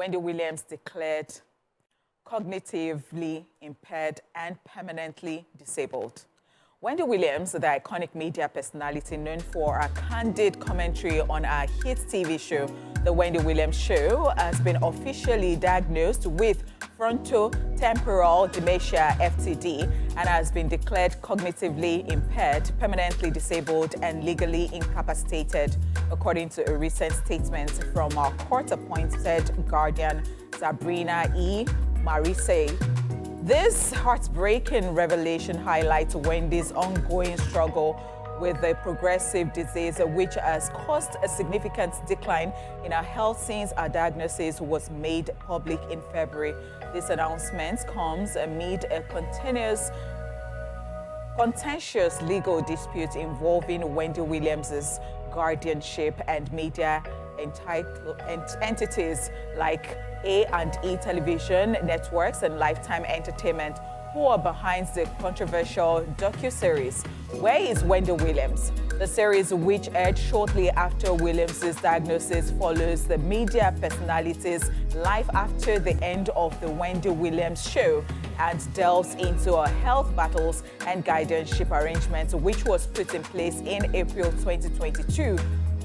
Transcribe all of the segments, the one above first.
Wendy Williams declared cognitively impaired and permanently disabled. Wendy Williams, the iconic media personality known for her candid commentary on her hit TV show, The Wendy Williams Show, has been officially diagnosed with frontotemporal dementia, FTD, and has been declared cognitively impaired, permanently disabled, and legally incapacitated, according to a recent statement from our court-appointed guardian, Sabrina Morrissey. This heartbreaking revelation highlights Wendy's ongoing struggle with the progressive disease, which has caused a significant decline in her health since her diagnosis was made public in February. This announcement comes amid a contentious legal dispute involving Wendy Williams's guardianship and media entities like A&E Television Networks and Lifetime Entertainment, who are behind the controversial docuseries Where is Wendy Williams? The series, which aired shortly after Williams' diagnosis, follows the media personality's life after the end of the Wendy Williams Show and delves into her health battles and guardianship arrangements, which was put in place in April 2022.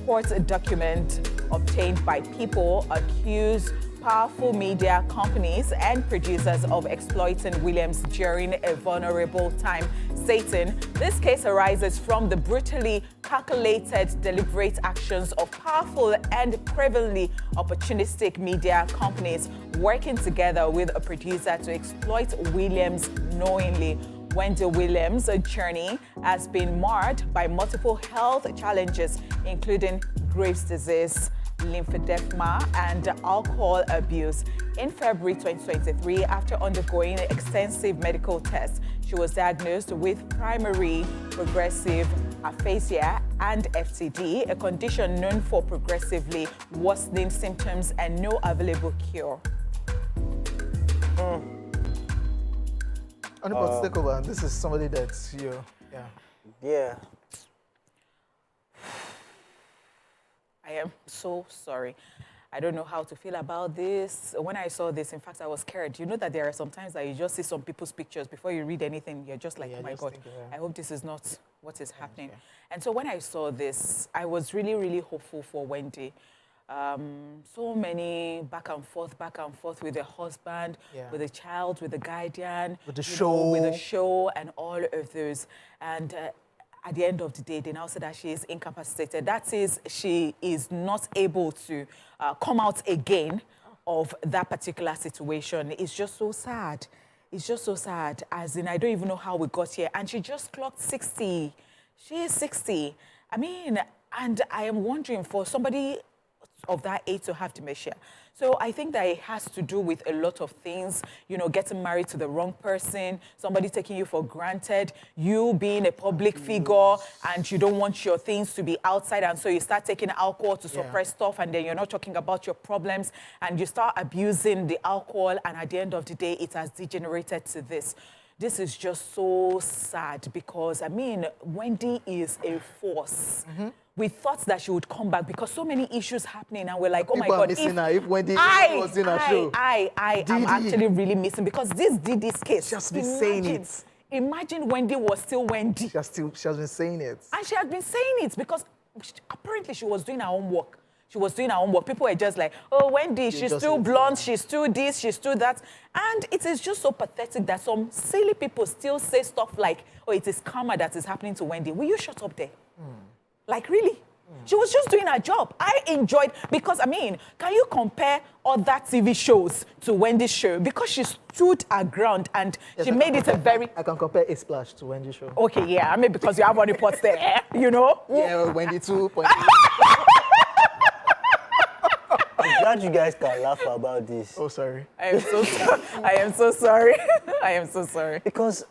Court document obtained by people accuse powerful media companies and producers of exploiting Williams during a vulnerable time, stating this case arises from the brutally calculated, deliberate actions of powerful and prevalently opportunistic media companies working together with a producer to exploit Williams knowingly. Wendy Williams' journey has been marred by multiple health challenges, including Graves' disease, lymphedema, and alcohol abuse. In February 2023, after undergoing extensive medical tests, she was diagnosed with primary progressive aphasia and FTD, a condition known for progressively worsening symptoms and no available cure. Let's take over. This is somebody that's you. Yeah. I am so sorry. I don't know how to feel about this. When I saw this, in fact, I was scared. You know that there are some times that you just see some people's pictures before you read anything. You're just like, oh my God, I hope this is not what is happening. Yeah. And so when I saw this, I was really, really hopeful for Wendy. So many back and forth with the husband, with the child, with the guardian, with the show, with the show, and all of those. And at the end of the day, they now say that she is incapacitated. That is, she is not able to come out again of that particular situation. It's just so sad. It's just so sad. As in, I don't even know how we got here. And she just clocked 60. She is 60. I mean, and I am wondering, for somebody of that age to have dementia. So I think that it has to do with a lot of things, you know, getting married to the wrong person, somebody taking you for granted, you being a public figure and you don't want your things to be outside, and so you start taking alcohol to suppress stuff, and then you're not talking about your problems and you start abusing the alcohol, and at the end of the day, it has degenerated to this. This is just so sad because, I mean, Wendy is a force. We thought that she would come back because so many issues happening, and we're like, oh my God, if Wendy was in a show. I am actually really missing, because this Didi's case. Just be saying it. Imagine Wendy was still Wendy. She has been saying it. And she had been saying it because apparently she was doing her own work. She was doing her own work. People were just like, oh, Wendy, she's still blonde, she's still this, she's still that. And it is just so pathetic that some silly people still say stuff like, oh, it is karma that is happening to Wendy. Will you shut up there? Like, really? She was just doing her job. I enjoyed, because, I mean, can you compare other TV shows to Wendy's show? Because she stood her ground and she made it a very... I can compare A Splash to Wendy's show. Okay, yeah, I mean, because you have one reports there, you know? Yeah, Wendy 2.0. I'm glad you guys can laugh about this. Oh, sorry. I am so sorry. I am so sorry. I am so sorry. Because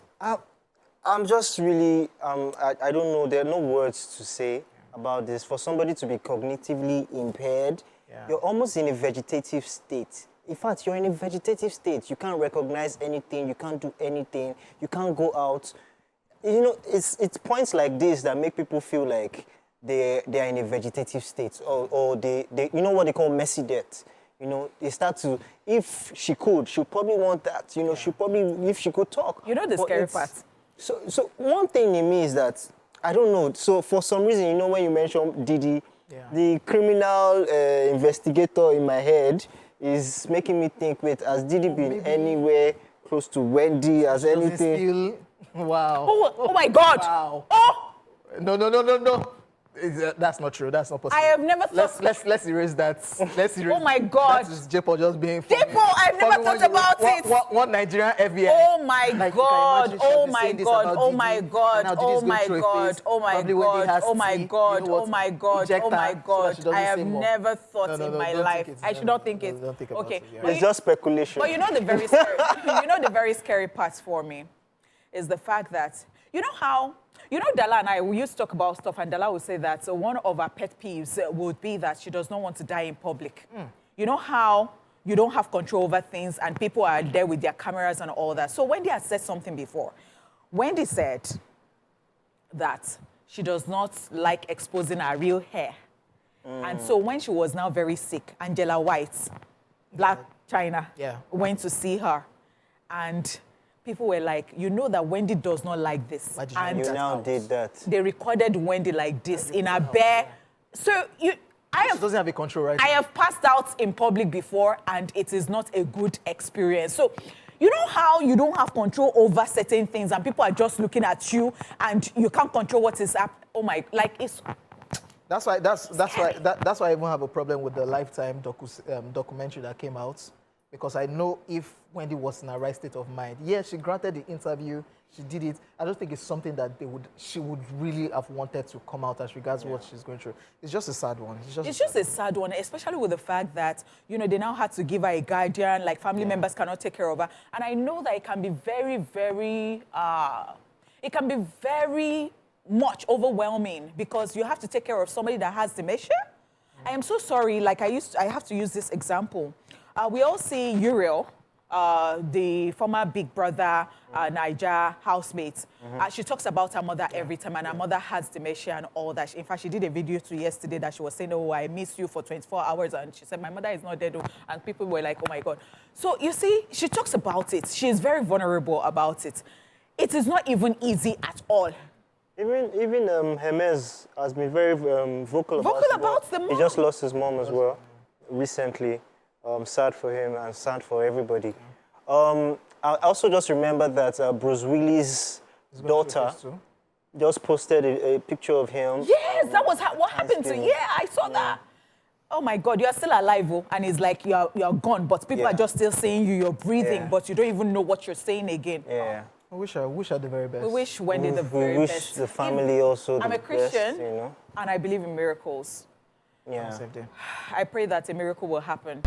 I'm just really, I don't know, there are no words to say about this. For somebody to be cognitively impaired, you're almost in a vegetative state. In fact, you're in a vegetative state. You can't recognize anything. You can't do anything. You can't go out. You know, it's points like this that make people feel like they are in a vegetative state, or they you know what they call messy death. You know, they start to, if she could, she'll probably want that. You know, she'll probably, if she could talk. You know the But scary it's- part? So one thing in me is that, I don't know, so for some reason, you know, when you mention Didi, the criminal investigator in my head is making me think, wait, has Didi been anywhere close to Wendy, has anything? Wow. Oh my God. Wow. Oh, No. That's not true. That's not possible. I have never thought. Let's erase that. Let's erase. Oh my God. That is Jepo just being. Jepo, I've never thought about it. One Nigerian FBI. Oh my Like, you can God. imagine she has Oh been my saying this God. about Oh Didi, my and God. now Oh Didi's going my through a God. phase. Oh my Probably when he God. has Oh my tea, you God. know what, Oh my God. eject Oh her my so that God. she doesn't I have say more. never thought No, in my don't life. think it. I should not think it. Don't think about Okay. it. Yeah. But It's just speculation. But you know the very scary, you know the very scary part for me is the fact that, you know how, you know Dala and I, we used to talk about stuff and Dala would say that one of our pet peeves would be that she does not want to die in public. You know how you don't have control over things and people are there with their cameras and all that. So Wendy has said something before. Wendy said that she does not like exposing her real hair. And so when she was now very sick, Angela White, Black China, went to see her. And people were like, you know that Wendy does not like this. And you now did that. they recorded Wendy like this in a bare. So She doesn't have a control, right? I have passed out in public before, and it is not a good experience. So, you know how you don't have control over certain things, and people are just looking at you, and you can't control what is up. Oh my, like it's. That's why I even have a problem with the Lifetime documentary that came out, because I know if Wendy was in a right state of mind, she granted the interview, she did it. I don't think it's something that she would really have wanted to come out as regards what she's going through. It's just a sad one. It's just a sad one, especially with the fact that, you know, they now had to give her a guardian, like family members cannot take care of her. And I know that it can be very much overwhelming because you have to take care of somebody that has dementia. I am so sorry, like I have to use this example. We all see Uriel, the former Big Brother Naija housemate. She talks about her mother every time, and her mother has dementia and all that. In fact, she did a video yesterday that she was saying, oh, I miss you for 24 hours. And she said, my mother is not dead. And people were like, oh my God. So you see, she talks about it. She is very vulnerable about it. It is not even easy at all. Even Hermes has been very vocal about the mom. He just lost his mom as well recently. Sad for him and sad for everybody. I also just remember that Bruce Willis' daughter just posted a picture of him. Yes, that was what happened to you. Yeah, I saw that. Oh my God, you're still alive, and it's like you're gone, but people are just still saying you're breathing, but you don't even know what you're saying again. Yeah. I wish her the very best. We wish Wendy the very we best. wish the family also I'm the a Christian, best, you know? and I believe in miracles. Yeah. Same day. I pray that a miracle will happen.